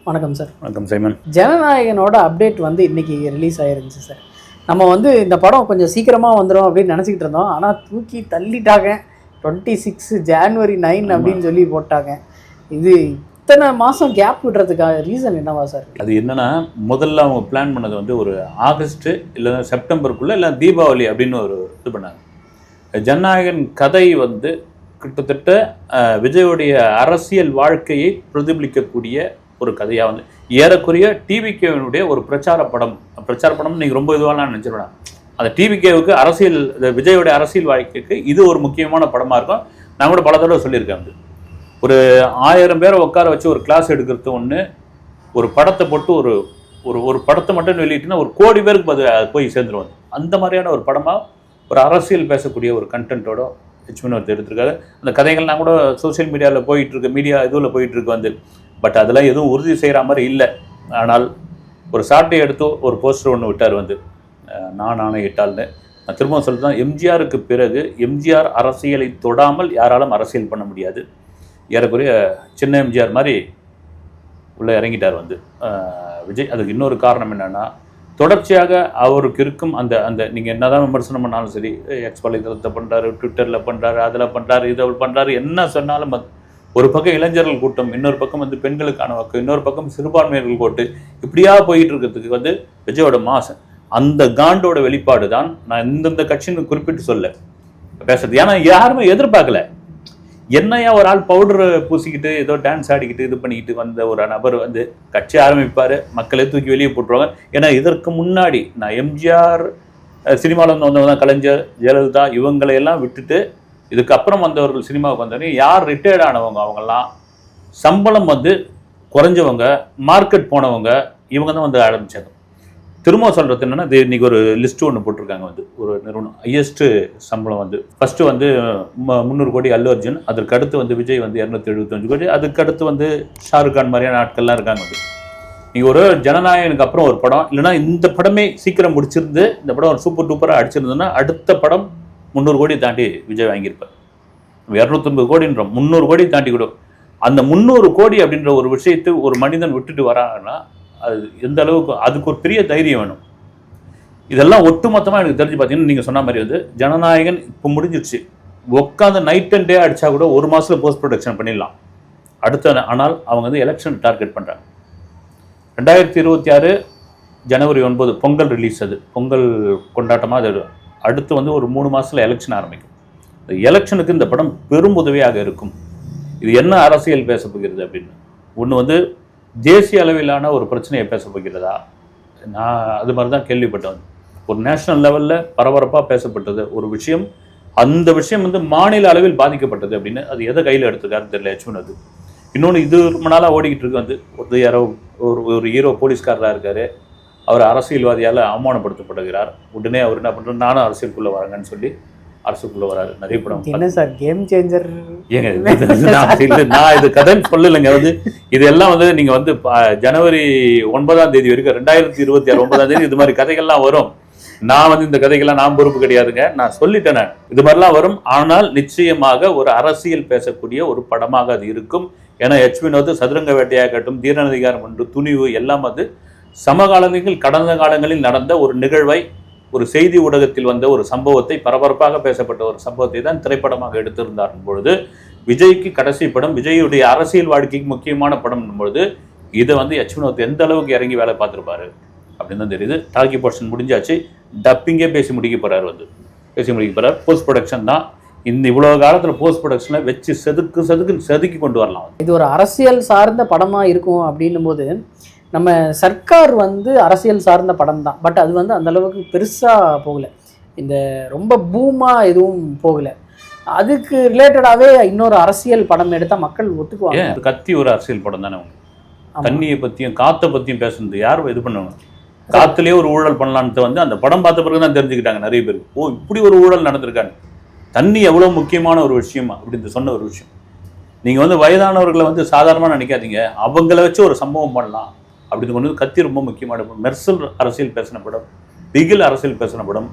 வணக்கம் சார். வணக்கம் Simon. ஜனநாயகனோட update வந்து இன்னைக்கு ரிலீஸ் ஆயிருந்துச்சு சார். நம்ம வந்து இந்த படம் கொஞ்சம் சீக்கிரமாக வந்துடும் அப்படின்னு நினச்சிக்கிட்டு இருந்தோம். ஆனால் தூக்கி தள்ளிட்டாங்க. 26 January 9 அப்படின்னு சொல்லி போட்டாங்க. இது இத்தனை மாதம் கேப் விடுறதுக்காக ரீசன் என்னவா சார்? அது என்னன்னா, முதல்ல அவங்க பிளான் பண்ணது வந்து ஒரு ஆகஸ்ட் இல்லை செப்டம்பருக்குள்ளே இல்லை தீபாவளி அப்படின்னு ஒரு இது பண்ணாங்க. ஜனநாயகன் கதை வந்து கிட்டத்தட்ட விஜயோடைய அரசியல் வாழ்க்கையை பிரதிபலிக்கக்கூடிய ஒரு கதையாக வந்து ஏறக்குறைய டிவிகேவினுடைய ஒரு பிரச்சார படம் நீங்கள் ரொம்ப இதுவாக நான் நினச்சிருவேன். அந்த டிவிகேவுக்கு அரசியல் விஜயோடைய அரசியல் வாழ்க்கைக்கு இது ஒரு முக்கியமான படமாக இருக்கும். நான் கூட பல தடவை சொல்லியிருக்கேன். வந்து ஒரு 1000 பேரை உட்கார வச்சு ஒரு கிளாஸ் எடுக்கிறது ஒன்று, ஒரு படத்தை போட்டு ஒரு ஒரு படத்தை மட்டும் வெளியிட்டுனா 1 கோடி பேருக்கு போய் சேர்ந்துருவாங்க. அந்த மாதிரியான ஒரு படமாக ஒரு அரசியல் பேசக்கூடிய ஒரு கண்டென்ட்டோட வினோத் எடுத்திருக்காரு. அந்த கதைகள்லாம் கூட சோசியல் மீடியாவில் போயிட்டுருக்கு, மீடியா இதுவில் போயிட்டுருக்கு வந்து. பட் அதெல்லாம் எதுவும் உறுதி செய்கிற மாதிரி இல்லை. ஆனால் ஒரு ஷார்ட்டை எடுத்து ஒரு போஸ்டர் ஒன்று விட்டார் வந்து, நான் ஆணையிட்டால்னு. நான் திரும்ப சொல்லிதான், எம்ஜிஆருக்கு பிறகு எம்ஜிஆர் அரசியலை தொடாமல் யாராலும் அரசியல் பண்ண முடியாது. ஏறக்குறைய சின்ன எம்ஜிஆர் மாதிரி உள்ளே இறங்கிட்டார் வந்து விஜய். அதுக்கு இன்னொரு காரணம் என்னென்னா, தொடர்ச்சியாக அவருக்கு இருக்கும் அந்த அந்த நீங்கள் என்ன தான் விமர்சனம் பண்ணாலும் சரி, எக்ஸ் வலைதளத்தை பண்ணுறாரு, ட்விட்டரில் பண்ணுறாரு, அதில் பண்ணுறாரு, இதில் பண்ணுறாரு, என்ன சொன்னாலும் ஒரு பக்கம் இளைஞர்கள் கூட்டம், இன்னொரு பக்கம் வந்து பெண்களுக்கான வாக்கு, இன்னொரு பக்கம் சிறுபான்மையர்கள் கூட்டு, இப்படியா போயிட்டு இருக்கிறதுக்கு வந்து விஜயோட மாசம் அந்த காண்டோட வெளிப்பாடு தான். நான் இந்தந்த கட்சின்னு குறிப்பிட்டு சொல்ல பேசுறது. ஏன்னா யாருமே எதிர்பார்க்கல. என்னையா ஒரு ஆள் பவுடர் பூசிக்கிட்டு ஏதோ டான்ஸ் ஆடிக்கிட்டு இது பண்ணிக்கிட்டு வந்த ஒரு நபர் வந்து கட்சி ஆரம்பிப்பார், மக்களை தூக்கி வெளியே போட்டுருவாங்க. ஏன்னா இதற்கு முன்னாடி நான் எம்ஜிஆர் சினிமாவில் வந்தவங்க தான், கலைஞர், ஜெயலலிதா, இவங்களையெல்லாம் விட்டுட்டு இதுக்கப்புறம் வந்தவர்கள் சினிமாவுக்கு வந்தவங்க யார் ரிட்டையர்ட் ஆனவங்க, அவங்கெல்லாம் சம்பளம் வந்து குறைஞ்சவங்க, மார்க்கெட் போனவங்க, இவங்க தான் வந்து ஆரம்பித்தாங்க. திரும்ப சொல்கிறது என்னென்னா, இது இன்றைக்கி ஒரு லிஸ்ட்டு ஒன்று போட்டிருக்காங்க வந்து, ஒரு நிறுவனம் ஹையஸ்ட்டு சம்பளம் வந்து ஃபஸ்ட்டு வந்து 300 கோடி அல்லு அர்ஜுன், அதற்கு அடுத்து வந்து விஜய் வந்து 275 கோடி, அதுக்கு அடுத்து வந்து ஷாருக் கான் மாதிரியான ஆட்கள்லாம் இருக்காங்க வந்து. நீங்கள் ஒரு ஜனநாயகனுக்கு அப்புறம் ஒரு படம், இல்லைனா இந்த படமே சீக்கிரம் முடிச்சிருந்து இந்த படம் ஒரு சூப்பர் டூப்பராக அடிச்சிருந்ததுன்னா அடுத்த படம் 300 கோடி தாண்டி விஜய் வாங்கியிருப்பார். 250 கோடின்றோம், 300 கோடி தாண்டி கூட. அந்த 300 கோடி அப்படின்ற ஒரு விஷயத்தை ஒரு மனிதன் விட்டுட்டு வராங்கன்னா அது எந்த அளவுக்கு, அதுக்கு ஒரு பெரிய தைரியம் வேணும். இதெல்லாம் ஒட்டுமொத்தமாக எனக்கு தெரிஞ்சு பார்த்தீங்கன்னா, நீங்கள் சொன்ன மாதிரி வந்து ஜனநாயகன் இப்போ முடிஞ்சிருச்சு. உட்காந்து நைட் அண்ட் டே அடித்தா கூட 1 மாதத்தில் போஸ்ட் ப்ரொடக்ஷன் பண்ணிடலாம் அடுத்த. ஆனால் அவங்க வந்து எலெக்ஷன் டார்கெட் பண்ணுறாங்க. 2026 January 9 பொங்கல் ரிலீஸ். அது பொங்கல் கொண்டாட்டமாக அது அடுத்து வந்து ஒரு 3 மாதத்தில் எலெக்ஷன் ஆரம்பிக்கும். இந்த எலெக்ஷனுக்கு இந்த படம் பெரும் உதவியாக இருக்கும். இது என்ன அரசியல் பேச போகிறது அப்படின்னு, ஒன்று வந்து தேசிய அளவிலான ஒரு பிரச்சனையை பேச போகிறதா, நான் அது மாதிரி தான் கேள்விப்பட்டேன். ஒரு நேஷனல் லெவலில் பரபரப்பாக பேசப்பட்டது ஒரு விஷயம், அந்த விஷயம் வந்து மாநில அளவில் பாதிக்கப்பட்டது அப்படின்னு. அது எதை கையில் எடுத்துக்காருன்னு தெரியல அது. இன்னொன்று, இது ரொம்ப நாளாக ஓடிக்கிட்டு இருக்கு வந்து, ஒரு யாரோ ஒரு ஹீரோ போலீஸ்காரராக இருக்கார், அவர் அரசியல்வாதியால் அவமானப்படுத்தப்படுகிறார். உடனே அவர் என்ன பண்ணுறாரு, நானும் அரசியலுக்குள்ளே வரேங்கன்னு சொல்லி அரசுக்குள்ளே வராரு. நிறைய படம். என்ன சார் கேம் சேஞ்சர்? ஏங்க நான் இது கதைன்னு சொல்லலைங்க. வந்து இதெல்லாம் வந்து நீங்கள் வந்து January 9 வரைக்கும் 2026 9 இது மாதிரி கதைகள்லாம் வரும். நான் வந்து இந்த கதைகள்லாம் நான் பொறுப்பு கிடையாதுங்க, நான் சொல்லிட்டேன். இது மாதிரிலாம் வரும். ஆனால் நிச்சயமாக ஒரு அரசியல் பேசக்கூடிய ஒரு படமாக அது இருக்கும். ஏன்னா வினோத் சதுரங்க வேட்டையாகட்டும், தீரநதிகாரம் ஒன்று, துணிவு எல்லாம் வந்து சமகாலங்களில் கடந்த காலங்களில் நடந்த ஒரு நிகழ்வை, ஒரு செய்தி ஊடகத்தில் வந்த ஒரு சம்பவத்தை, பரபரப்பாக பேசப்பட்ட ஒரு சம்பவத்தை தான் திரைப்படமாக எடுத்திருந்தார் பொழுது, விஜய்க்கு கடைசி படம், விஜயுடைய அரசியல் வாழ்க்கைக்கு முக்கியமான படம் பொழுது, இதை வந்து வினோத் எந்த அளவுக்கு இறங்கி வேலை பார்த்துருப்பாரு அப்படின்னு தான் தெரியுது. டாக்கி போர்ஷன் முடிஞ்சாச்சு, டப்பிங்கே பேசி முடிக்க போறாரு. போஸ்ட் ப்ரொடக்ஷன் தான். இந்த இவ்வளோ காலத்தில் போஸ்ட் ப்ரொடக்ஷனை வச்சு செதுக்கி கொண்டு வரலாம். இது ஒரு அரசியல் சார்ந்த படமாக இருக்கும் அப்படின்னும் போது, நம்ம சர்க்கார் வந்து அரசியல் சார்ந்த படம் தான். பட் அது வந்து அந்தளவுக்கு பெருசாக போகலை, இந்த ரொம்ப பூமாக எதுவும் போகலை. அதுக்கு ரிலேட்டடாகவே இன்னொரு அரசியல் படம் எடுத்தால் மக்கள் ஒத்துக்குவாங்க. கத்தி ஒரு அரசியல் படம் தானே. அவங்க தண்ணியை பற்றியும் காற்றை பற்றியும் பேசுனது யாரும் இது பண்ணுவாங்க. காற்றுலேயே ஒரு ஊழல் பண்ணலான்ட்டு வந்து அந்த படம் பார்த்த பிறகு தான் தெரிஞ்சுக்கிட்டாங்க நிறைய பேர். ஓ, இப்படி ஒரு ஊழல் நடந்திருக்காங்க, தண்ணி எவ்வளோ முக்கியமான ஒரு விஷயமா அப்படின்னு சொன்ன ஒரு விஷயம். நீங்கள் வந்து வயதானவர்களை வந்து சாதாரணமாக நினைக்காதீங்க, அவங்கள வச்சு ஒரு சம்பவம் பண்ணலாம் அப்படின்னு கொண்டு கத்தி ரொம்ப முக்கியமான படம். மெர்சல் அரசியல் பேசின படம், பிகில் அரசியல் பேசின படம்,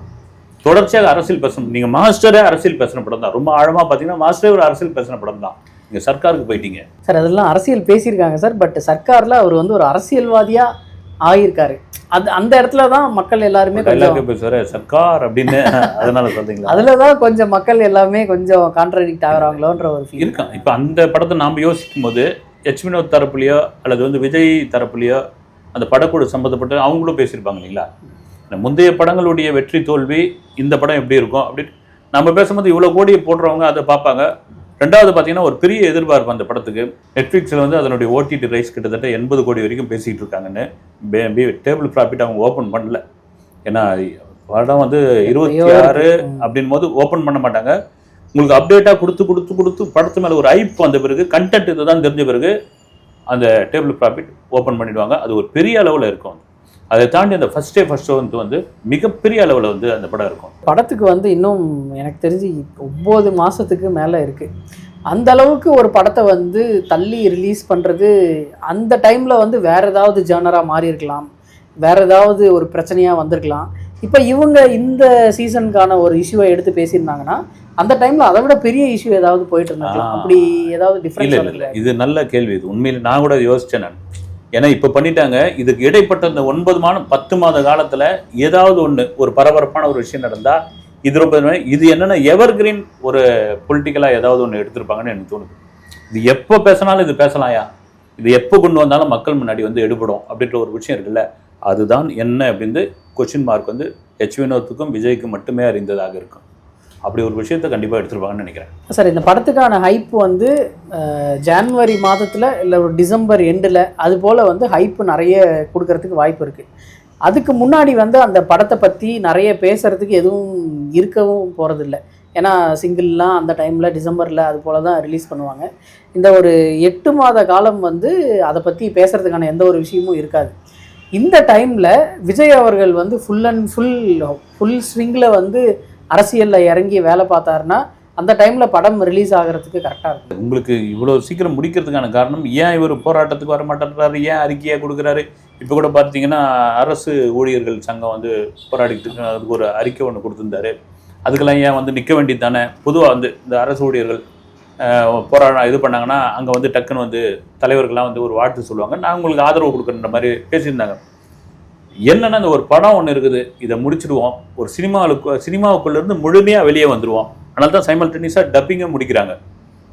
தொடர்ச்சியாக அரசியல் பேசணும். நீங்கள் மாஸ்டரே அரசியல் பேசின படம் தான். ரொம்ப ஆழமாக பார்த்தீங்கன்னா மாஸ்டரே ஒரு அரசியல் பேசின படம் தான். நீங்கள் சர்க்காருக்கு போயிட்டீங்க சார். அதெல்லாம் அரசியல் பேசியிருக்காங்க சார். பட் சர்க்காரில் அவர் வந்து ஒரு அரசியல்வாதியாக ஆகியிருக்காரு. அது அந்த இடத்துல தான் மக்கள் எல்லாருமே கொஞ்சம் பேசுவார் சர்க்கார் அப்படின்னு. அதனால சொல்றீங்களா? அதில் தான் கொஞ்சம் மக்கள் எல்லாமே கொஞ்சம் கான்ட்ராடிக்ட் ஆகுறாங்களோன்ற ஒரு ஃபீல் இருக்கான். இப்போ அந்த படத்தை நாம் யோசிக்கும் போது எச் வினோத் தரப்புலையோ அல்லது வந்து விஜய் தரப்புலையோ அந்த படக்குழு சம்மந்தப்பட்டு அவங்களும் பேசியிருப்பாங்க இல்லைங்களா? முந்தைய படங்களுடைய வெற்றி தோல்வி இந்த படம் எப்படி இருக்கும் அப்படின்னு நம்ம பேசும்போது இவ்வளோ கோடியை போடுறவங்க அதை பார்ப்பாங்க. ரெண்டாவது பார்த்தீங்கன்னா ஒரு பெரிய எதிர்பார்ப்பு அந்த படத்துக்கு. நெட்ஃப்ளிக்ஸில் வந்து அதனுடைய ஓடிடி ரைஸ் கிட்டத்தட்ட 80 கோடி வரைக்கும் பேசிக்கிட்டு இருக்காங்கன்னு. டேபிள் ப்ராஃபிட் அவங்க ஓப்பன் பண்ணல. ஏன்னா படம் வந்து 26 அப்படின் போது ஓப்பன் பண்ண மாட்டாங்க. உங்களுக்கு அப்டேட்டாக கொடுத்து படத்து மேலே ஒரு ஐப் வந்த பிறகு கண்டென்ட் இதை தான் தெரிஞ்ச பிறகு அந்த டேபிள் ப்ராஃபிட் ஓப்பன் பண்ணிடுவாங்க. அது ஒரு பெரிய அளவில் இருக்கும். அதை தாண்டி அந்த ஃபர்ஸ்ட் ஷோ வந்து மிகப்பெரிய அளவில் வந்து அந்த படம் இருக்கும். படத்துக்கு வந்து இன்னும் எனக்கு தெரிஞ்சு 9 மாதத்துக்கு மேலே இருக்குது. அந்த அளவுக்கு ஒரு படத்தை வந்து தள்ளி ரிலீஸ் பண்ணுறது, அந்த டைமில் வந்து வேறு ஏதாவது ஜானராக மாறி இருக்கலாம், வேறு ஏதாவது ஒரு பிரச்சனையாக வந்திருக்கலாம். இப்போ இவங்க இந்த சீசனுக்கான ஒரு இஷ்யூவை எடுத்து பேசியிருந்தாங்கன்னா அந்த டைமில் அதை விட பெரிய இஷ்யூ ஏதாவது போயிட்டு இருந்தாங்க. அப்படி ஏதாவது டிஃப்ரெண்ட் இல்லை. இது நல்ல கேள்வி. இது உண்மையில் நான் கூட யோசித்தேன் நான். ஏன்னா இப்போ பண்ணிட்டாங்க. இதுக்கு இடைப்பட்ட இந்த 10 மாத காலத்தில் ஏதாவது ஒன்று ஒரு பரபரப்பான ஒரு விஷயம் நடந்தால் இது என்னென்னா எவர்கிரீன் ஒரு பொலிட்டிக்கலாக ஏதாவது ஒன்று எடுத்திருப்பாங்கன்னு எனக்கு தோணுது. இது எப்போ பேசினாலும் இது பேசலாயா, இது எப்போ கொண்டு வந்தாலும் மக்கள் முன்னாடி வந்து எடுபடும் அப்படின்ற ஒரு விஷயம் இருக்குல்ல, அதுதான் என்ன அப்படின்னு கொஸ்டின் மார்க் வந்து எச் வினோத்துக்கும் விஜய்க்கும் மட்டுமே அறிந்ததாக இருக்கும். அப்படி ஒரு விஷயத்தை கண்டிப்பாக எடுத்துருப்பாங்கன்னு நினைக்கிறேன் சார். இந்த படத்துக்கான ஹைப் வந்து ஜான்வரி மாதத்தில் இல்லை ஒரு டிசம்பர் எண்டில் அது போல் வந்து ஹைப்பு நிறைய கொடுக்கறதுக்கு வாய்ப்பு இருக்குது. அதுக்கு முன்னாடி வந்து அந்த படத்தை பற்றி நிறைய பேசுகிறதுக்கு எதுவும் இருக்கவும் போகிறதில்ல. ஏன்னா சிங்கிள்லாம் அந்த டைமில் டிசம்பரில் அது போல் தான் ரிலீஸ் பண்ணுவாங்க. இந்த ஒரு 8 மாத காலம் வந்து அதை பற்றி பேசுகிறதுக்கான எந்த ஒரு விஷயமும் இருக்காது. இந்த டைமில் விஜய் அவர்கள் வந்து ஃபுல் ஸ்விங்கில் வந்து அரசியலில் இறங்கி வேலை பார்த்தாருன்னா அந்த டைமில் படம் ரிலீஸ் ஆகிறதுக்கு கரெக்டாக இருக்கும். உங்களுக்கு இவ்வளோ சீக்கிரம் முடிக்கிறதுக்கான காரணம் ஏன் இவர் போராட்டத்துக்கு வர மாட்டேன்றாரு, ஏன் அறிக்கையாக கொடுக்குறாரு? இப்போ கூட பார்த்தீங்கன்னா அரசு ஊழியர்கள் சங்கம் வந்து போராடிக்கிட்டு அதுக்கு ஒரு அறிக்கை ஒன்று கொடுத்துருந்தாரு. அதுக்கெல்லாம் ஏன் வந்து நிற்க வேண்டியது தானே? பொதுவாக வந்து இந்த அரசு ஊழியர்கள் இது பண்ணாங்கன்னா அங்கே வந்து டக்குன்னு வந்து தலைவர்கள்லாம் வந்து ஒரு வாழ்த்து சொல்லுவாங்க, நான் உங்களுக்கு ஆதரவு கொடுக்குற மாதிரி பேசியிருந்தாங்க. என்னென்னா இந்த ஒரு படம் ஒன்று இருக்குது, இதை முடிச்சிடுவோம், ஒரு சினிமாவுக்குள்ளேருந்து முழுமையாக வெளியே வந்துடுவோம். அதனால தான் சைமல்டேனியஸாக டப்பிங்கை முடிக்கிறாங்க.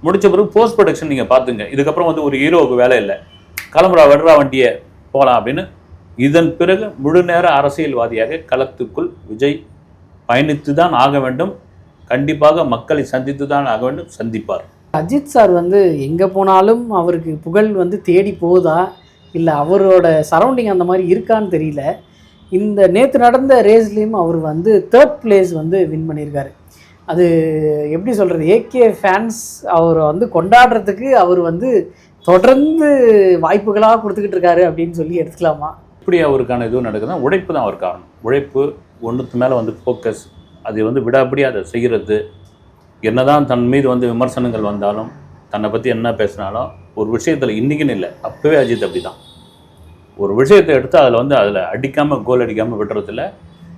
முடித்த பிறகு போஸ்ட் ப்ரொடக்ஷன் நீங்கள் பார்த்துங்க. இதுக்கப்புறம் வந்து ஒரு ஹீரோவுக்கு வேலை இல்லை, கிளம்புறா வெடுறா வண்டியை போகலாம் அப்படின்னு. இதன் பிறகு முழு நேர அரசியல்வாதியாக களத்துக்குள் விஜய் பயணித்து தான் ஆக வேண்டும். கண்டிப்பாக மக்களை சந்தித்து தான் ஆக வேண்டும், சந்திப்பார். அஜித் சார் வந்து எங்கே போனாலும் அவருக்கு புகழ் வந்து தேடி போகுதா இல்லை அவரோட சரௌண்டிங் அந்த மாதிரி இருக்கான்னு தெரியல. இந்த நேற்று நடந்த ரேஸ்லேயும் அவர் வந்து 3rd பிளேஸ் வந்து வின் பண்ணியிருக்காரு. அது எப்படி சொல்கிறது, ஏகே ஃபேன்ஸ் அவரை வந்து கொண்டாடுறதுக்கு அவர் வந்து தொடர்ந்து வாய்ப்புகளாக கொடுத்துக்கிட்டு இருக்காரு அப்படின்னு சொல்லி எடுத்துக்கலாமா? இப்படி அவருக்கான இதுவும் நடக்குதுன்னா உழைப்பு தான் அவர் காரணம். உழைப்பு, ஒன்றுக்கு மேலே வந்து ஃபோக்கஸ், அது வந்து விடாப்படி அதை செய்கிறது. என்னதான் தன் மீது வந்து விமர்சனங்கள் வந்தாலும், தன்னை பற்றி என்ன பேசினாலும், ஒரு விஷயத்தில் இன்றைக்கின்னு இல்லை, அப்போவே அஜித் அப்படி தான். ஒரு விஷயத்தை எடுத்து அதில் அடிக்காமல் கோல் அடிக்காமல் விடுறதில்ல.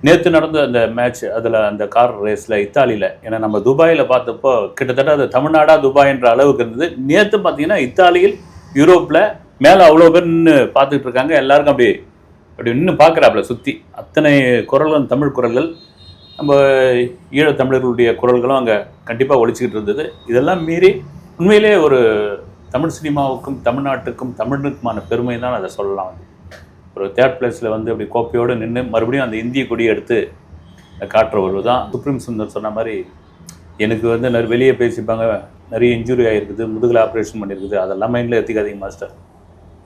நேற்று நடந்த அந்த மேட்ச், அதில் அந்த கார் ரேஸில் இத்தாலியில், ஏன்னா நம்ம துபாயில் பார்த்தப்போ கிட்டத்தட்ட அது தமிழ்நாடா துபாய்ன்ற அளவுக்கு இருந்தது. நேற்று பார்த்தீங்கன்னா இத்தாலியில் யூரோப்பில் மேலே அவ்வளோ பேர் நின்று பார்த்துக்கிட்டு இருக்காங்க. எல்லாருக்கும் அப்படி நின்று பார்க்குறாப்புல சுற்றி அத்தனை குரல்கள், தமிழ் குரல்கள், நம்ம ஈழத்தமிழர்களுடைய குரல்களும் அங்கே கண்டிப்பாக ஒழிச்சிக்கிட்டு இருந்தது. இதெல்லாம் மீறி உண்மையிலே ஒரு தமிழ் சினிமாவுக்கும் தமிழ்நாட்டுக்கும் தமிழுக்குமான பெருமை தான் அதை சொல்லலாம். வந்து ஒரு 3rd பிளேஸில் வந்து அப்படி கோப்பையோடு நின்று மறுபடியும் அந்த இந்திய கொடியை எடுத்து காட்டுறவர் தான். சுப்ரீம் சுந்தர் சொன்ன மாதிரி எனக்கு வந்து வெளியே பேசிப்பாங்க, நிறைய இன்ஜுரி ஆகிருக்குது, முதுகில் ஆப்ரேஷன் பண்ணியிருக்குது, அதெல்லாம் மைண்டில் ஏற்றிக்காதீங்க மாஸ்டர்,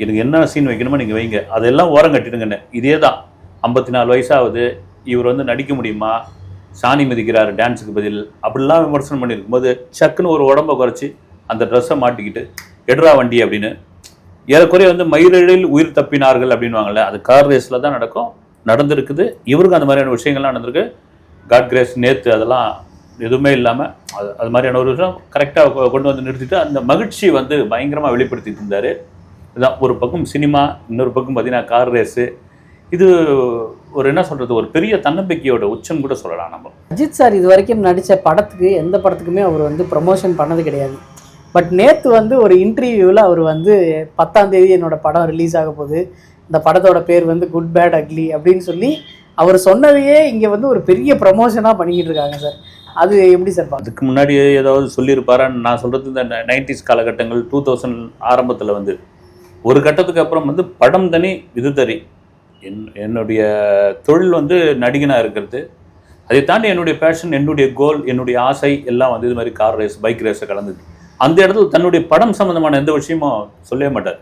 எனக்கு என்ன சீன் வைக்கணுமோ நீங்கள் வைங்க, அதெல்லாம் ஓரம் கட்டிடுங்கன்னு. இதே தான் 54 வயசாகுது, இவர் வந்து நடிக்க முடியுமா, சாணி மிதிக்கிறாரு டான்ஸுக்கு பதில், அப்படிலாம் விமர்சனம் பண்ணியிருக்கும் போது சக்குன்னு ஒரு உடம்பை குறைச்சி அந்த ட்ரெஸ்ஸை மாட்டிக்கிட்டு எடுறா வண்டி அப்படின்னு ஏறக்குறைய வந்து மயிரிழில் உயிர் தப்பினார்கள் அப்படின்வாங்கள்ல, அது கார் ரேஸில் தான் நடந்திருக்குது. இவருக்கும் அந்த மாதிரியான விஷயங்கள்லாம் நடந்திருக்கு. காட் கிரேஸ் நேற்று அதெல்லாம் எதுவுமே இல்லாமல் அது மாதிரியான ஒரு விஷயம் கரெக்டாக கொண்டு வந்து நிறுத்திட்டு அந்த மகிழ்ச்சி வந்து பயங்கரமாக வெளிப்படுத்திட்டு இருந்தார். இதுதான் ஒரு பக்கம் சினிமா, இன்னொரு பக்கம் பார்த்தீங்கன்னா கார் ரேஸு. இது ஒரு என்ன சொல்கிறது, ஒரு பெரிய தன்னம்பிக்கையோட உச்சம் கூட சொல்லலாம் நம்ம. அஜித் சார் இது வரைக்கும் நடித்த படத்துக்கு எந்த படத்துக்குமே அவர் வந்து ப்ரமோஷன் பண்ணது கிடையாது. பட் நேற்று வந்து ஒரு இன்டர்வியூவில் அவர் வந்து 10ஆம் தேதி என்னோட படம் ரிலீஸ் ஆக போகுது, இந்த படத்தோட பேர் வந்து குட் பேட் அக்லி அப்படின்னு சொல்லி அவர் சொன்னதையே இங்கே வந்து ஒரு பெரிய ப்ரமோஷனாக பண்ணிக்கிட்டு இருக்காங்க சார். அது எப்படி சார் பார்த்து? அதுக்கு முன்னாடி ஏதாவது சொல்லியிருப்பாரான்னு நான் சொல்கிறது, இந்த 90s காலகட்டங்கள் 2000 ஆரம்பத்தில் வந்து ஒரு கட்டத்துக்கு அப்புறம் வந்து படம் தனி இது தனி. என்னுடைய தொழில் வந்து நடிகனாக இருக்கிறது, அதை தாண்டி என்னுடைய பேஷன், என்னுடைய கோல், என்னுடைய ஆசை எல்லாம் வந்து இது மாதிரி கார் ரேஸ், பைக் ரேஸை கலந்துது. அந்த இடத்துல தன்னுடைய படம் சம்மந்தமான எந்த விஷயமும் சொல்லவே மாட்டார்.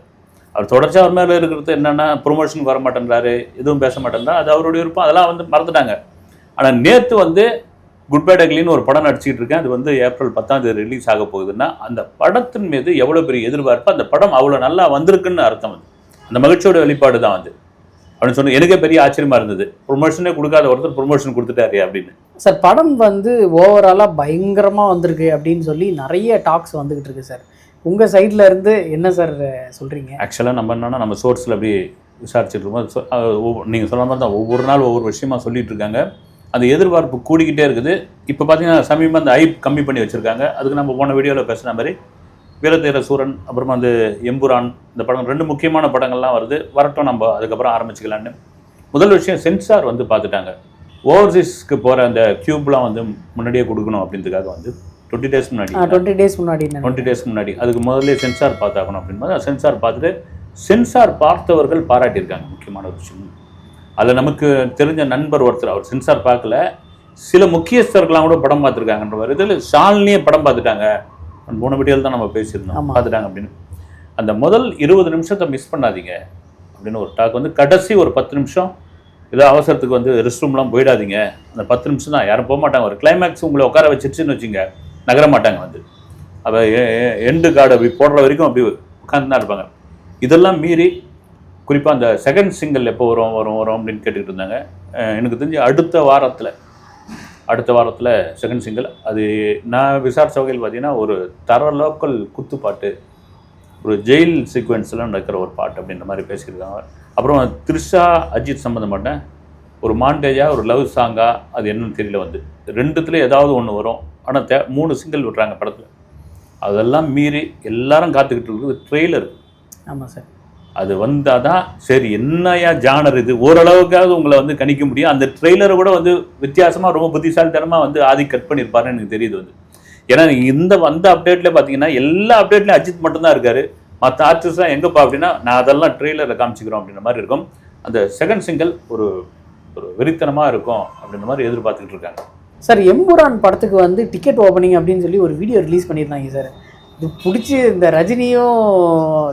அவர் தொடர்ச்சியாக அவர் மேலே இருக்கிறது என்னென்னா ப்ரொமோஷனுக்கு வர மாட்டேன்றாரு, எதுவும் பேச மாட்டேன்றா, அது அவருடைய விருப்பம், அதெல்லாம் வந்து மறந்துட்டாங்க. ஆனால் நேற்று வந்து குட் பேட் அக்லின்னு ஒரு படம் நடிச்சிக்கிட்டு இருக்கேன், அது வந்து ஏப்ரல் 10ஆம் தேதி ரிலீஸ் ஆக போகுதுன்னா அந்த படத்தின் மீது எவ்வளோ பெரிய எதிர்பார்ப்பு, அந்த படம் அவ்வளோ நல்லா வந்திருக்குன்னு அர்த்தம். வந்து அந்த மகிழ்ச்சியோட வெளிப்பாடு தான் வந்து அப்படின்னு சொன்ன எனக்கே பெரிய ஆச்சரியமா இருந்தது. ப்ரொமோஷனே கொடுக்காத ஒருத்தர் ப்ரொமோஷன் கொடுத்துட்டாரு அப்படின்னு. சார் படம் வந்து ஓவராலாக பயங்கரமாக வந்திருக்கு அப்படின்னு சொல்லி நிறைய டாக்ஸ் வந்துக்கிட்டு இருக்கு சார். உங்கள் சைடில் இருந்து என்ன சார் சொல்கிறீங்க? ஆக்சுவலாக நம்ம என்னன்னா நம்ம சோர்ஸில் அப்படி விசாரிச்சுட்டு இருக்கோம். நீங்கள் சொன்ன மாதிரி தான் ஒவ்வொரு நாள் ஒவ்வொரு விஷயமா சொல்லிட்டு இருக்காங்க. அந்த எதிர்பார்ப்பு கூடிக்கிட்டே இருக்குது. இப்போ பார்த்தீங்கன்னா சமீபமாக அந்த ஐப் கம்மி பண்ணி வச்சுருக்காங்க. அதுக்கு நம்ம போன வீடியோவில் பேசுன மாதிரி வீரதீர சூரன், அப்புறமா வந்து எம்புரான், இந்த படம் 2 முக்கியமான படங்கள்லாம் வருது. வரட்டும், நம்ம அதுக்கப்புறம் ஆரம்பிச்சுக்கலான்னு. முதல் விஷயம், சென்சார் வந்து பார்த்துட்டாங்க. ஓவர்சீஸ்க்கு போகிற அந்த கியூப்லாம் வந்து முன்னாடியே கொடுக்கணும் அப்படின்றதுக்காக வந்து 20 டேஸ் முன்னாடி அதுக்கு முதல்ல சென்சார் பார்த்தாக்கணும் அப்படின்னு சென்சார் பார்த்துட்டு சென்சார் பார்த்தவர்கள் பாராட்டியிருக்காங்க. முக்கியமான ஒரு விஷயம், அதில் நமக்கு தெரிஞ்ச நண்பர் ஒருத்தர், அவர் சென்சார் பார்க்கல, சில முக்கியஸ்தர்கள்லாம் கூட படம் பார்த்துருக்காங்கன்ற மாதிரி. இதில் ஷாலினியே படம் பார்த்துட்டாங்க, போன வீடியோவில் தான் நம்ம பேசியிருந்தோம், பார்த்துட்டாங்க அப்படின்னு. அந்த முதல் 20 நிமிஷத்தை மிஸ் பண்ணாதீங்க அப்படின்னு ஒரு டாக் வந்து. கடைசி ஒரு 10 நிமிஷம் ஏதோ அவசரத்துக்கு வந்து ரெஸ்ட் ரூம்லாம் போயிடாதீங்க, அந்த 10 நிமிஷம் தான், யாரும் போக மாட்டாங்க. ஒரு கிளைமேக்ஸ் உங்களை உட்கார வச்சிருச்சுன்னு வச்சுங்க, நகர மாட்டாங்க வந்து. அப்போ எண்டு கார்டு அப்படி போடுற வரைக்கும் அப்படி உட்காந்து தான் இருப்பாங்க. இதெல்லாம் மீறி குறிப்பாக அந்த செகண்ட் சிங்கிள் எப்போ வரும் அப்படின்னு கேட்டுக்கிட்டு இருந்தாங்க. எனக்கு தெரிஞ்சு அடுத்த வாரத்தில் செகண்ட் சிங்கிள். அது நான் விசாரித்த வகையில் பார்த்தீங்கன்னா ஒரு தர லோக்கல் குத்துப்பாட்டு, ஒரு ஜெயில் சீக்வன்ஸ்லாம் நடக்கிற ஒரு பாட்டு அப்படின்ற மாதிரி பேசியிருக்காங்க. அப்புறம் த்ரிஷா அஜித் சம்மந்தப்பட்ட ஒரு மாண்டேஜா, ஒரு லவ் சாங்கா, அது என்னன்னு தெரியல வந்து. 2த்துல ஏதாவது ஒன்று வரும். ஆனால் 3 சிங்கிள் விட்றாங்க படத்தில். அதெல்லாம் மீறி எல்லாரும் காத்துக்கிட்டு இருக்குது ட்ரெய்லர். ஆமாம் சார், அது வந்தால் தான் சரி என்னையா ஜானர் இது ஓரளவுக்காவது உங்களை வந்து கணிக்க முடியும். அந்த ட்ரெய்லரை கூட வந்து வித்தியாசமாக ரொம்ப புத்திசாலித்தனமாக வந்து ஆதி கட் பண்ணியிருப்பாருன்னு எனக்கு தெரியுது வந்து. ஏன்னா இந்த வந்த அப்டேட்ல பார்த்தீங்கன்னா எல்லா அப்டேட்லையும் அஜித் மட்டும்தான் இருக்காரு, மற்ற ஆர்டிஸ்ட்லாம் எங்கப்பா அப்படின்னா நான் அதெல்லாம் ட்ரெய்லரில் காமிச்சிக்கிறோம் அப்படின்ற மாதிரி இருக்கும். அந்த செகண்ட் சிங்கிள் ஒரு வெறித்தனமாக இருக்கும் அப்படின்ற மாதிரி எதிர்பார்த்துக்கிட்டு இருக்காங்க சார். எம்புரான் படத்துக்கு வந்து டிக்கெட் ஓப்பனிங் அப்படின்னு சொல்லி ஒரு வீடியோ ரிலீஸ் பண்ணியிருந்தாங்க சார். இது பிடிச்சி இந்த ரஜினியும்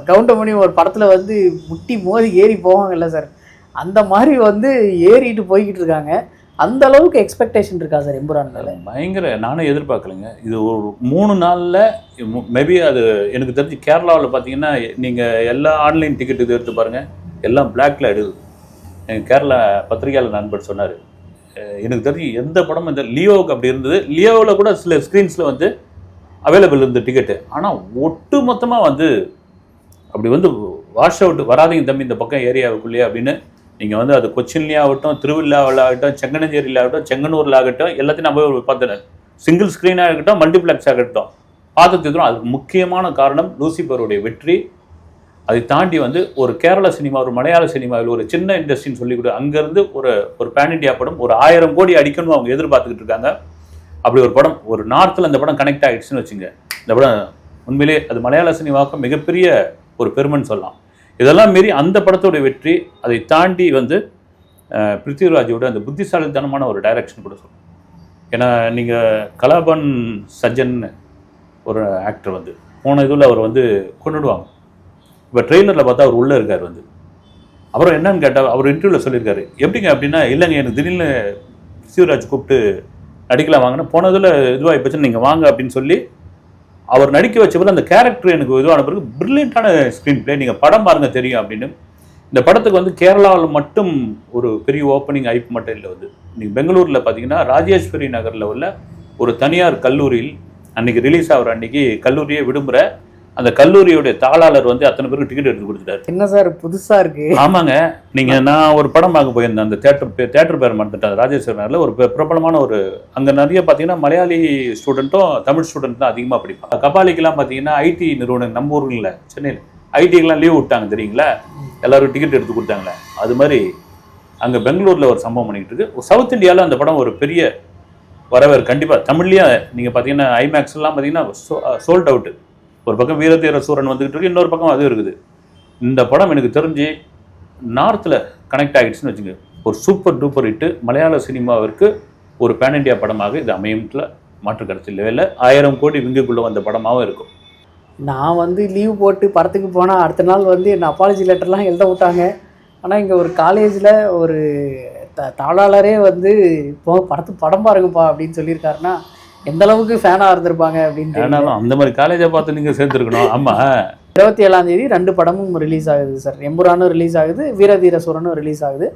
கவுண்டமணியும் ஒரு படத்தில் வந்து முட்டி மோதி ஏறி போவாங்கல்ல சார், அந்த மாதிரி வந்து ஏறிட்டு போய்கிட்டு இருக்காங்க. அந்த அளவுக்கு எக்ஸ்பெக்டேஷன் இருக்கா சார் எம்புரான் மேலே? பயங்கர, நானும் எதிர்பார்க்கலைங்க. இது ஒரு 3 நாளில் மேபி அது எனக்கு தெரிஞ்சு கேரளாவில் பார்த்தீங்கன்னா நீங்கள் எல்லா ஆன்லைன் டிக்கெட் இது எடுத்து பாருங்கள், எல்லாம் பிளாக்ல எடுக்குது. எங்கள் கேரளா பத்திரிகையாளர் நண்பர் சொன்னார், எனக்கு தெரிஞ்சு எந்த படமும் இந்த லியோவுக்கு அப்படி இருந்தது. லியோவில் கூட சில ஸ்க்ரீன்ஸில் வந்து அவைலபிள் இருந்த டிக்கெட்டு, ஆனால் ஒட்டு மொத்தமாக வந்து அப்படி வந்து வாஷ் அவுட் வராதிங்க தம்பி இந்த பக்கம் ஏரியாவுக்குள்ளேயே அப்படின்னு. நீங்கள் வந்து அது கொச்சின்லேயே ஆகட்டும், திருவிழாவில் ஆகட்டும், செங்கனஞ்சேரியில் ஆகட்டும், செங்கனூரில் ஆகட்டும், எல்லாத்தையும் நான் போய் பார்த்தேன். சிங்கிள் ஸ்க்ரீனாக இருக்கட்டும், மல்டிப்ளெக்ஸ் ஆகட்டும், பார்த்து தரும். அதுக்கு முக்கியமான காரணம் லூசிபருடைய வெற்றி. அதை தாண்டி வந்து ஒரு கேரள சினிமா, ஒரு மலையாள சினிமாவில் ஒரு சின்ன இண்டஸ்ட்ரின்னு சொல்லி கூட அங்கேருந்து ஒரு பேன் இண்டியா படம் ஒரு 1000 கோடி அடிக்கணும் அவங்க எதிர்பார்த்துக்கிட்டு இருக்காங்க. அப்படி ஒரு படம் ஒரு நார்த்தில் அந்த படம் கனெக்ட் ஆகிடுச்சுன்னு வச்சுங்க, இந்த படம் உண்மையிலே அது மலையாள சினிமாவுக்கு மிகப்பெரிய ஒரு பெருமைன்னு சொல்லலாம். இதெல்லாம் மீறி அந்த படத்தோட வெற்றி, அதை தாண்டி வந்து பிருத்திவிராஜோட அந்த புத்திசாலித்தனமான ஒரு டைரக்ஷன் கூட சொல்லலாம். ஏன்னா நீங்கள் கலாபன் சஜ்ஜன் ஒரு ஆக்டர் வந்து போன இதில் அவர் வந்து கொண்டுடுவாங்க. இப்போ ட்ரெய்லரில் பார்த்தா அவர் உள்ளே இருக்கார் வந்து. அப்புறம் என்னன்னு கேட்டால் அவர் இன்டர்வியூவில் சொல்லியிருக்காரு, எப்படிங்க அப்படின்னா, இல்லைங்க எனக்கு திடீர்னு பிருத்திவிராஜ் கூப்பிட்டு நடிக்கலாம் வாங்கினா போனதில் இதுவாக போச்சுன்னு நீங்கள் வாங்க அப்படின்னு சொல்லி அவர் நடிக்க வச்ச பிறகு அந்த கேரக்டர் எனக்கு இதுவான பிறகு பிரில்லியண்டான ஸ்க்ரீன் பிளே, நீங்கள் படம் பாருங்க தெரியும் அப்படின்னு. இந்த படத்துக்கு வந்து கேரளாவில் மட்டும் ஒரு பெரிய ஓப்பனிங் ஐப் மட்டும் இல்லை வந்து. நீங்கள் பெங்களூரில் பார்த்தீங்கன்னா ராஜேஸ்வரி நகரில் உள்ள ஒரு தனியார் கல்லூரியில் அன்றைக்கி ரிலீஸ் ஆகிற அன்றைக்கி கல்லூரியே விடுமுறை, அந்த கல்லூரியுடைய தாளாளர் வந்து அத்தனை பேருக்கு டிக்கெட் எடுத்து கொடுத்துட்டாரு. என்ன சார் புதுசா இருக்கு? ஆமாங்க. நான் ஒரு படம் பார்க்க போயிருந்தேன். அந்த தேட்டர் பேர் மறந்துட்டேன். ராஜேஸ்வரி நகர்ல ஒரு பிரபலமான ஒரு அங்கே நிறைய பார்த்தீங்கன்னா மலையாளி ஸ்டூடெண்ட்டும் தமிழ் ஸ்டூடெண்ட் தான் அதிகமாக படிப்பாங்க. கபாலிக்கெல்லாம் பார்த்தீங்கன்னா ஐடி நிறுவனம் நம்ம ஊரில் சென்னையில் ஐடிக்கெல்லாம் லீவ் விட்டாங்க தெரியுங்களா, எல்லாருக்கும் டிக்கெட் எடுத்து கொடுத்தாங்களே. அது மாதிரி அங்கே பெங்களூரில் ஒரு சம்பவம் பண்ணிக்கிட்டு இருக்கு. சவுத் இந்தியாவில் அந்த படம் ஒரு பெரிய வரவேற்பு கண்டிப்பாக. தமிழ்லேயே நீங்கள் பார்த்தீங்கன்னா ஐமேக்ஸ்லாம் பார்த்தீங்கன்னா சோல்ட் அவுட்டு. ஒரு பக்கம் வீரதீர சூரன் வந்துகிட்டு இருக்கு, இன்னொரு பக்கம் அதுவும் இருக்குது. இந்த படம் எனக்கு தெரிஞ்சு நார்த்தில் கனெக்ட் ஆகிடுச்சுன்னு வச்சுங்க, ஒரு சூப்பர் டூப்பர் ஹிட்டு மலையாள சினிமாவிற்கு ஒரு பேன் இண்டியா படமாக இது அமையத்தில் மாற்று கருத்து இல்லவே 1000 கோடி விங்குக்குள்ளே வந்த படமாகவும் இருக்கும். நான் வந்து லீவ் போட்டு படத்துக்கு போனால் அடுத்த நாள் வந்து என்ன அப்பாலஜி லெட்டர்லாம் எழுத விட்டாங்க. ஆனால் இங்கே ஒரு காலேஜில் ஒரு தாளாளரே வந்து இப்போ படம் பாருங்கப்பா அப்படின்னு சொல்லியிருக்காருன்னா எந்த அளவுக்கு ஃபேனாக இருந்திருப்பாங்க அப்படின்னு. அந்த மாதிரி காலேஜை பார்த்து நீங்கள் சேர்ந்துருக்கணும். ஆமாம், 27ஆம் தேதி 2 படமும் ரிலீஸ் ஆகுது சார். எம்புரானும் ரிலீஸ் ஆகுது, வீரதீர சூரனும் ரிலீஸ் ஆகுது.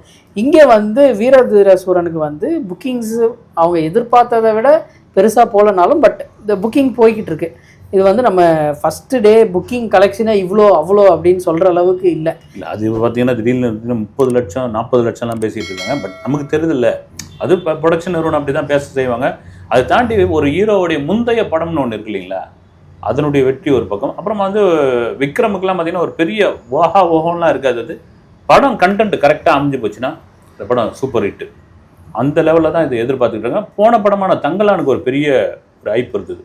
இங்கே வந்து வீரதீர சூரனுக்கு வந்து புக்கிங்ஸு அவங்க எதிர்பார்த்ததை விட பெருசாக போகலனாலும் பட் இந்த புக்கிங் போய்கிட்டு இருக்கு. இது வந்து நம்ம ஃபஸ்ட்டு டே புக்கிங் கலெக்ஷனே இவ்வளோ அவ்வளோ அப்படின்னு சொல்கிற அளவுக்கு இல்லை. அது பார்த்தீங்கன்னா திடீர்னு 30 லட்சம் 40 லட்சம்லாம் பேசிகிட்டு இருக்காங்க. பட் நமக்கு தெரியுதில்ல, அது ப்ரொடக்ஷன் நிறுவனம் அப்படி தான் பேச செய்வாங்க. அதை தாண்டி ஒரு ஹீரோவுடைய முந்தைய படம்னு ஒன்று இருக்கு இல்லைங்களா, அதனுடைய வெற்றி ஒரு பக்கம். அப்புறமா வந்து விக்ரமுக்கெல்லாம் பார்த்தீங்கன்னா ஒரு பெரிய ஓஹோலாம் இருக்காது. அது படம் கண்டென்ட் கரெக்டாக அமைஞ்சு போச்சுன்னா இந்த படம் சூப்பர் ஹிட்டு. அந்த லெவலில் தான் இதை எதிர்பார்த்துக்கிட்டு இருக்காங்க. போன படமான தங்கலானுக்கு ஒரு பெரிய ஒரு ஐப்பு இருந்தது.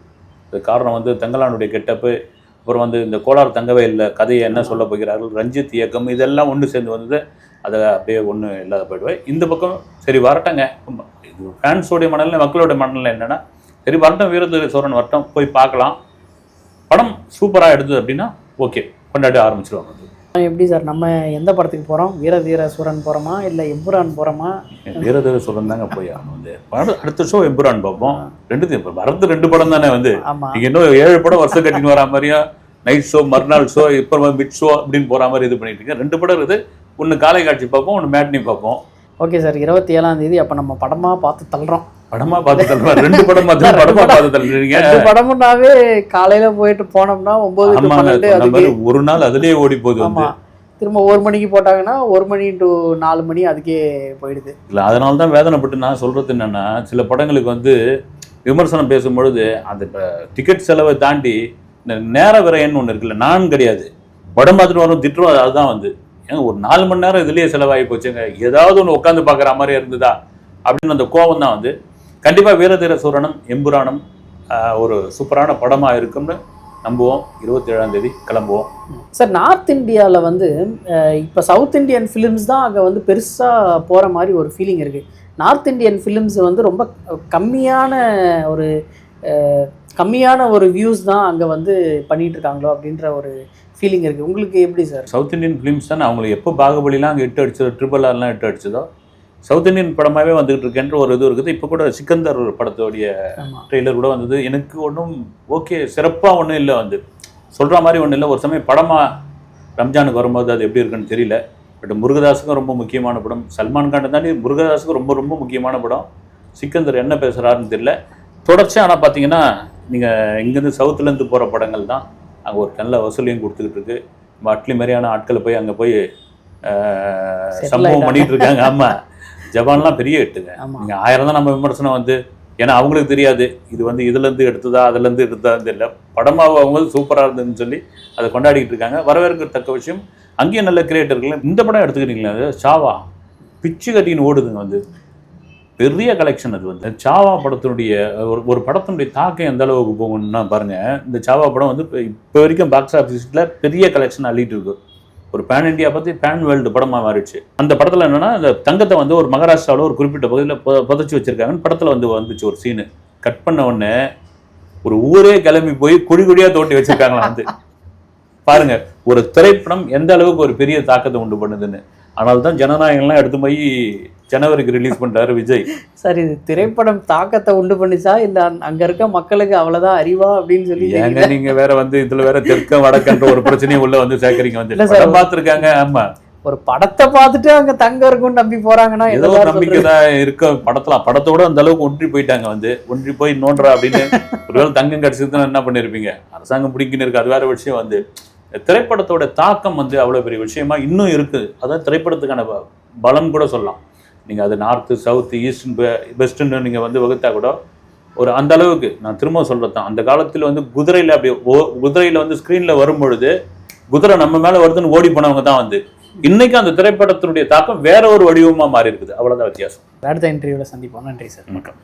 அது காரணம் வந்து தங்கலானுடைய கெட்டப்பு, அப்புறம் வந்து இந்த கோளாறு தங்கவே இல்லை கதையை என்ன சொல்ல போகிறார்கள், ரஞ்சித் இயக்கம், இதெல்லாம் ஒன்று சேர்ந்து வந்தது. அதை அப்படியே ஒன்று இல்லாத போயிடுவேன். இந்த பக்கம் சரி வரட்டங்க, இது ஃபேன்ஸோடைய மனநிலை மக்களோட மனநிலை என்னென்னா சரி வரட்டும், வீரதீர சூரன் வரட்டும், போய் பார்க்கலாம். படம் சூப்பராக எடுத்தது அப்படின்னா ஓகே கொண்டாடி ஆரம்பிச்சிடுவாங்க. எப்படி சார் நம்ம எந்த படத்துக்கு போகிறோம்? வீரதீர சூரன் போகிறோமா இல்லை எம்புரான் போகிறோமா? வீரதீர சூரன் தாங்க போய் வந்து அடுத்த ஷோ எம்புரான் பார்ப்போம். ரெண்டுத்தையும் வரது 2 படம் தானே வந்து நீங்கள் இன்னும் 7 படம் வருஷம் கட்டின்னு வரா மாதிரியா நைட் ஷோ மறுநாள் ஷோ இப்போ மிட் ஷோ அப்படின்னு போகிற மாதிரி இது பண்ணிட்டு இருக்கேன். 2 படம் இருக்குது. ஒன்று காலை காட்சி பார்ப்போம், ஒன்று மேட்னி பார்ப்போம். ஓகே சார், 27ஆம் தேதி அப்போ நம்ம படமாக பார்த்து தள்ளுறோம். படமா பார்த்து தள்ளுறோம். 2 படம் பார்த்து படமா பார்த்து தள்ளுறீங்க. 2 படமுன்னாவே காலையில போயிட்டு போனோம்னா 9 to 12 ஒரு நாள் அதுலயே ஓடி போகுது. ஆமா, திரும்ப 1 மணிக்கு போட்டாங்கன்னா 1 மணி to 4 மணி அதுக்கே போயிடுது. இல்லை, அதனால தான் வேதனைப்பட்டு நான் சொல்றது என்னன்னா, சில படங்களுக்கு வந்து விமர்சனம் பேசும்பொழுது அந்த டிக்கெட் செலவை தாண்டி இந்த நேர விரையன்னு ஒன்று இருக்குல்ல, நான் கிடையாது படம் பார்த்துட்டு வரும் திட்டுரும். அதுதான் வந்து ஏங்க ஒரு 4 மணி நேரம் இதுலேயே செலவாகி போச்சுங்க, ஏதாவது ஒன்று உட்காந்து பார்க்குற மாதிரி இருந்ததா அப்படின்னு அந்த கோபம் தான் வந்து. கண்டிப்பாக வீரதீர சூரனும் எம்புரானும் ஒரு சூப்பரான படமாக இருக்கும்னு நம்புவோம். 27ஆம் தேதி கிளம்புவோம். சார், நார்த் இந்தியாவில் வந்து இப்போ சவுத் இண்டியன் ஃபிலிம்ஸ் தான் அங்கே வந்து பெருசாக போகிற மாதிரி ஒரு ஃபீலிங் இருக்குது. நார்த் இண்டியன் ஃபிலிம்ஸ் வந்து ரொம்ப கம்மியான ஒரு வியூஸ் தான் அங்கே வந்து பண்ணிகிட்டு இருக்காங்களோ அப்படின்ற ஒரு ஃபீலிங் இருக்குது. உங்களுக்கு எப்படி சார்? சவுத் இண்டியன் ஃபிலிம்ஸ் தானே அவங்களுக்கு எப்போ பாகுபலிலாம் அங்கே 8 அடிச்சதோ, RRRலாம் 8 அடிச்சதோ, சவுத் இண்டியன் படமாகவே வந்துகிட்டு இருக்கேன்ற ஒரு இது இருக்குது. இப்போ கூட சிக்கந்தர் படத்தோடைய ட்ரெய்லர் கூட வந்தது. எனக்கு ஒன்றும் ஓகே சிறப்பாக ஒன்றும் இல்லை, வந்து சொல்கிற மாதிரி ஒன்றும் இல்லை. ஒரு சமயம் படமாக ரம்ஜானுக்கு வரும்போது அது எப்படி இருக்குன்னு தெரியல. பட் முருகதாஸுக்கும் ரொம்ப முக்கியமான படம், சல்மான் கான் தாண்டி முருகதாஸுக்கும் ரொம்ப ரொம்ப முக்கியமான படம். சிக்கந்தர் என்ன பேசுகிறாருன்னு தெரியல. தொடர்ச்சியாக ஆனால் பார்த்தீங்கன்னா நீங்கள் இங்கேருந்து சவுத்துலேருந்து போகிற படங்கள் தான் அங்கே ஒரு நல்ல வசூலையும் கொடுத்துக்கிட்டு இருக்கு. அட்லி மாதிரியான ஆட்களை போய் அங்கே போய் சம்பவம் பண்ணிகிட்டு இருக்காங்க. ஆமாம், ஜப்பான்லாம் பெரிய எட்டுங்க. நீங்கள் 1000 தான் நம்ம விமர்சனம் வந்து, ஏன்னா அவங்களுக்கு தெரியாது இது வந்து இதுலேருந்து எடுத்ததா அதுலேருந்து எடுத்ததான்னு தெரியல. படமாக அவங்க சூப்பராக இருந்ததுன்னு சொல்லி அதை கொண்டாடிக்கிட்டு இருக்காங்க. வரவேற்கத்தக்க விஷயம். அங்கேயும் நல்ல கிரியேட்டர்கள். இந்த படம் எடுத்துக்கிட்டீங்களா, அது சாவா பிச்சு கட்டின்னு ஓடுதுங்க, வந்து பெரிய கலெக்ஷன். அது வந்து சாவா படத்தினுடைய ஒரு படத்தினுடைய தாக்கம் எந்த அளவுக்கு போகணும்னா பாருங்கள். இந்த சாவா படம் வந்து இப்போ வரைக்கும் பாக்ஸ் ஆஃபீஸில் பெரிய கலெக்ஷன் அள்ளிட்டு இருக்கு. ஒரு பேன் இண்டியா பற்றி பேன் வேர்ல்டு படமாக மாறிடுச்சு. அந்த படத்தில் என்னென்னா, இந்த தங்கத்தை வந்து ஒரு மகாராஷ்டிராவில் ஒரு குறிப்பிட்ட பகுதியில் புதைச்சி வச்சுருக்காங்கன்னு படத்தில் வந்துச்சு ஒரு சீனு. கட் பண்ண உடனே ஒரு ஊரே கிளம்பி போய் குழி குழியாக தோண்டி வச்சுருக்காங்களா. வந்து பாருங்க ஒரு திரைப்படம் எந்த அளவுக்கு ஒரு பெரிய தாக்கத்தை உண்டு பண்ணுதுன்னு. அதனால தான் ஜனநாயகம்லாம் எடுத்து போய் ஜனவரிக்கு ரிலீஸ் பண்ணிட்டாரு விஜய். சார், இது திரைப்படம் தாக்கத்தை உண்டு பண்ணிச்சா இல்லை அங்கே இருக்க மக்களுக்கு அவ்வளோதான் அறிவா அப்படின்னு சொல்லி நீங்கள் வேற வந்து இதில் வேற தெற்க வடக்கன்ற ஒரு பிரச்சனையும் உள்ள வந்து சேர்க்குறீங்க. வந்து படம் பார்த்துருக்காங்க. ஆமாம், ஒரு படத்தை பார்த்துட்டு அங்க தங்கம் இருக்கும்னு நம்பி போறாங்கன்னா ஏதோ நம்பிக்கை தான் இருக்க படத்தோட அந்த அளவுக்கு ஒன்றி போயிட்டாங்க, ஒன்றி போய் நோன்றா அப்படின்னு. ஒருவேளை தங்கம் கிடைச்சதுன்னா என்ன பண்ணிருப்பீங்க? அரசாங்கம் பிடிக்குன்னு இருக்கு, அது வேற விஷயம். திரைப்படத்தோட தாக்கம் அவ்வளவு பெரிய விஷயமா இன்னும் இருக்குது. அதான் திரைப்படத்துக்கான பலம் கூட சொல்லலாம். நீங்க அது நார்த்து சவுத்து ஈஸ்ட் வெஸ்ட்ன்னு நீங்க வகுத்தா கூட ஒரு அந்த அளவுக்கு, நான் திரும்ப சொல்றதுதான், அந்த காலத்துல குதிரையில குதிரையில ஸ்கிரீன்ல வரும்பொழுது குதிரை நம்ம மேல வருதுன்னு ஓடி போனவங்க தான் இன்னைக்கு அந்த திரைப்படத்தினுடைய தாக்கம் வேற ஒரு வடிவமா மாறி இருக்குது. அவ்வளவுதான் வித்தியாசம். அடுத்த இன்டர்வியூல சந்திப்போம். நன்றி சார். வணக்கம்.